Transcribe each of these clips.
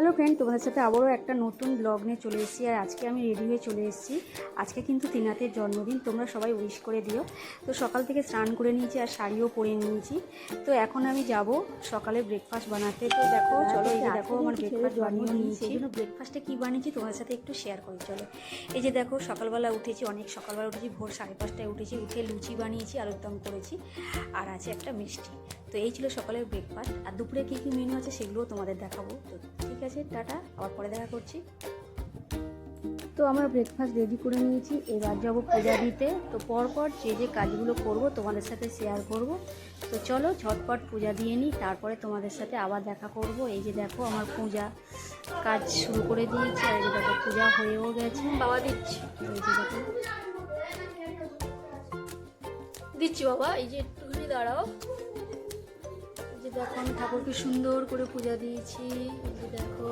Hello friend, তোমাদের সাথে আবারও একটা নতুন ব্লগ নিয়ে চলে এসেছি। আর আজকে আমি রেডি হয়ে চলে এসেছি। আজকে কিন্তু তিনাতের জন্মদিন, তোমরা সবাই উইশ করে দিও। তো সকাল থেকে স্নান করে নিয়েছি আর শাড়িও পরে নিয়েছি। তো এখন আমি যাব সকালে ব্রেকফাস্ট বানাতে। তো দেখো চলো, এই যে দেখো আমার ব্রেকফাস্ট বানিয়ে নিয়েছি। এই জন্য ব্রেকফাস্টে কী বানিয়েছি তোমাদের সাথে একটু শেয়ার করি চলো। এই যে দেখো সকালবেলা উঠেছি, অনেক সকালবেলা উঠেছি, ভোর 5:30টায় উঠেছি। উঠে লুচি বানিয়েছি, আলুর দম করেছি, আর আছে একটা মিষ্টি। তো এই ছিল সকালের ব্রেকফাস্ট। আর দুপুরে কী কী মেনু আছে সেগুলোও তোমাদের দেখাবো। তো ঠিক আছে, টাটা, আবার পরে দেখা করছি। তো আমার ব্রেকফাস্ট রেডি করে নিয়েছি, এবার যাবো পূজা দিতে। তো পরপর যে কাজগুলো করব তোমাদের সাথে শেয়ার করব। তো চলো ঝটপট পূজা দিয়ে নিই, তারপরে তোমাদের সাথে আবার দেখা করব। এই যে দেখো আমার পূজা কাজ শুরু করে দিয়েছি, আর এই যে দেখো পূজা হয়েও গেছে। বাবা দিচ্ছি, এই যে দেখো দিচ্ছি বাবা, এই যে একটুখানি দাঁড়াও। এই যে দেখো আমি ঠাকুরকে সুন্দর করে পূজা দিয়েছি। এই যে দেখো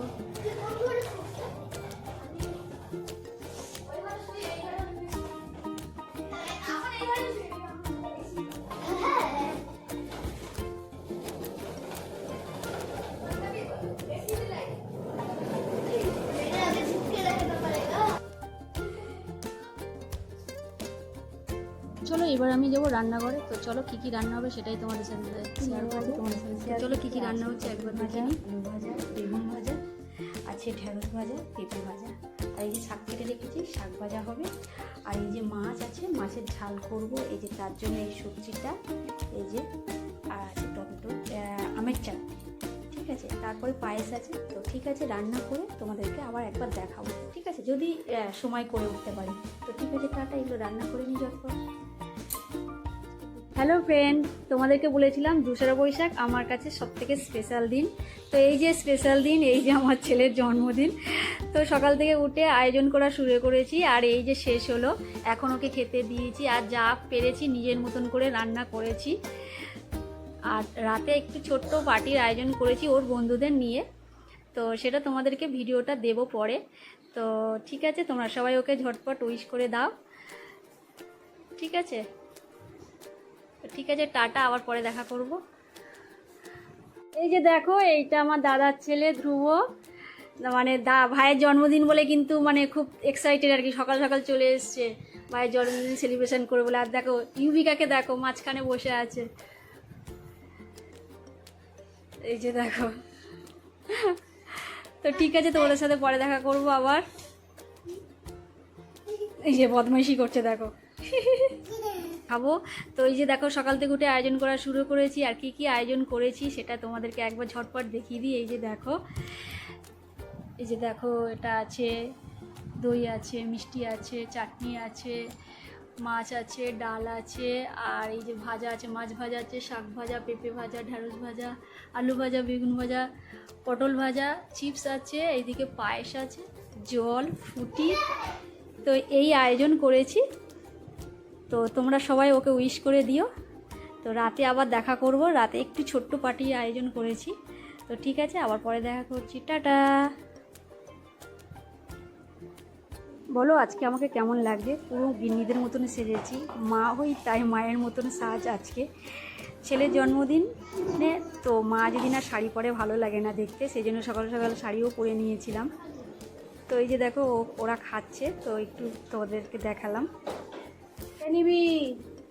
চলো এবার আমি যাবো রান্নাঘরে। তো চলো কী কী রান্না হবে সেটাই তোমাদের সাথে শেয়ার করবো। চলো কী কী রান্না হচ্ছে একবার দেখে নিই। আলু ভাজা, বেগুন ভাজা আছে, ঢেঁড়স ভাজা, পেঁপে ভাজা, আর এই যে শাক কেটে রেখেছি, শাক ভাজা হবে। আর এই যে মাছ আছে, মাছের ঝাল করব। এই যে তার জন্য এই সবজিটা, এই যে আর আছে টমেটো, আমের চাটনি, ঠিক আছে। তারপরে পায়েস আছে। তো ঠিক আছে, রান্না করে তোমাদেরকে আবার একবার দেখাবো, ঠিক আছে, যদি সময় করে উঠতে পারি। তো ঠিক আছে, টাটা, এগুলো রান্না করে নিই যখন। হ্যালো ফ্রেন্ড, তোমাদেরকে বলেছিলাম 2রা বৈশাখ আমার কাছে সবথেকে স্পেশাল দিন। তো এই যে স্পেশাল দিন, এই যে আমার ছেলের জন্মদিন। তো সকাল থেকে উঠে আয়োজন করা শুরু করেছি, আর এই যে শেষ হলো। এখন ওকে খেতে দিয়েছি, আর যা পেরেছি নিজের মতন করে রান্না করেছি। আর রাতে একটু ছোট্ট পার্টির আয়োজন করেছি ওর বন্ধুদের নিয়ে। তো সেটা তোমাদেরকে ভিডিওটা দেবো পরে। তো ঠিক আছে, তোমরা সবাই ওকে ঝটপট উইশ করে দাও, ঠিক আছে। ঠিক আছে, টাটা, আবার পরে দেখা করব। এই যে দেখো, এইটা আমার দাদার ছেলে ধ্রুব। মানে ভাইয়ের জন্মদিন বলে কিন্তু মানে খুব এক্সাইটেড আর কি, সকাল সকাল চলে এসছে ভাইয়ের জন্মদিন সেলিব্রেশন করে বলে। আর দেখো ইউবিকাকে দেখো মাঝখানে বসে আছে, এই যে দেখো। তো ঠিক আছে, তোমাদের সাথে পরে দেখা করব আবার। এই যে বদমাইশি করছে দেখো, খাবো। তো এই যে দেখো সকাল থেকে উঠে আয়োজন করা শুরু করেছি, আর কি কি আয়োজন করেছি সেটা তোমাদেরকে একবার ঝটপট দেখিয়ে দিই। এই যে দেখো, এই যে দেখো, এটা আছে দই আছে, মিষ্টি আছে, চাটনি আছে, মাছ আছে, ডাল আছে, আর এই যে ভাজা আছে, মাছ ভাজা আছে, শাক ভাজা, পেঁপে ভাজা, ঢেঁড়স ভাজা, আলু ভাজা, বেগুন ভাজা, পটল ভাজা, চিপস আছে, এইদিকে পায়েস আছে, জল, ফুটি। তো এই আয়োজন করেছি। তো তোমরা সবাই ওকে উইশ করে দিও। তো রাতে আবার দেখা করব, রাতে একটু ছোট্ট পার্টির আয়োজন করেছি। তো ঠিক আছে, আবার পরে দেখা করছি, টাটা। বলো আজকে আমাকে কেমন লাগছে? পুরো গিন্নিদের মতন সেজেছি, মা হই তাই মায়ের মতন সাজ আজকে। ছেলের জন্মদিনে তো মা যদি না শাড়ি পরে ভালো লাগে না দেখতে, সেই জন্য সকাল সকাল শাড়িও পরে নিয়েছিলাম। তো এই যে দেখো ওরা খাচ্ছে, তো একটু তোদেরকে দেখালাম। নিবি,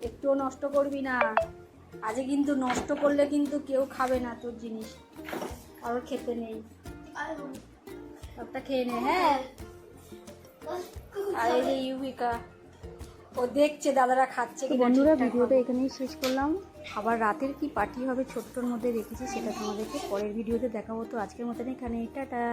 একটুও নষ্ট করবি না। আজকে কিন্তু নষ্ট করলে কিন্তু কেউ খাবে না তোর জিনিস, কারোর খেতে নেই, সবটা খেয়ে নে। হ্যাঁ, আর এই যে ইউবিকা, ও দেখছে দাদারা খাচ্ছে। বন্ধুরা, ভিডিওটা এখানেই শেষ করলাম। আবার রাতের কি পার্টি হবে ছোট্টর মধ্যে রেখেছি, সেটা তোমাদেরকে পরের ভিডিওতে দেখাবো। তো আজকের মতন এখানে, টাটা।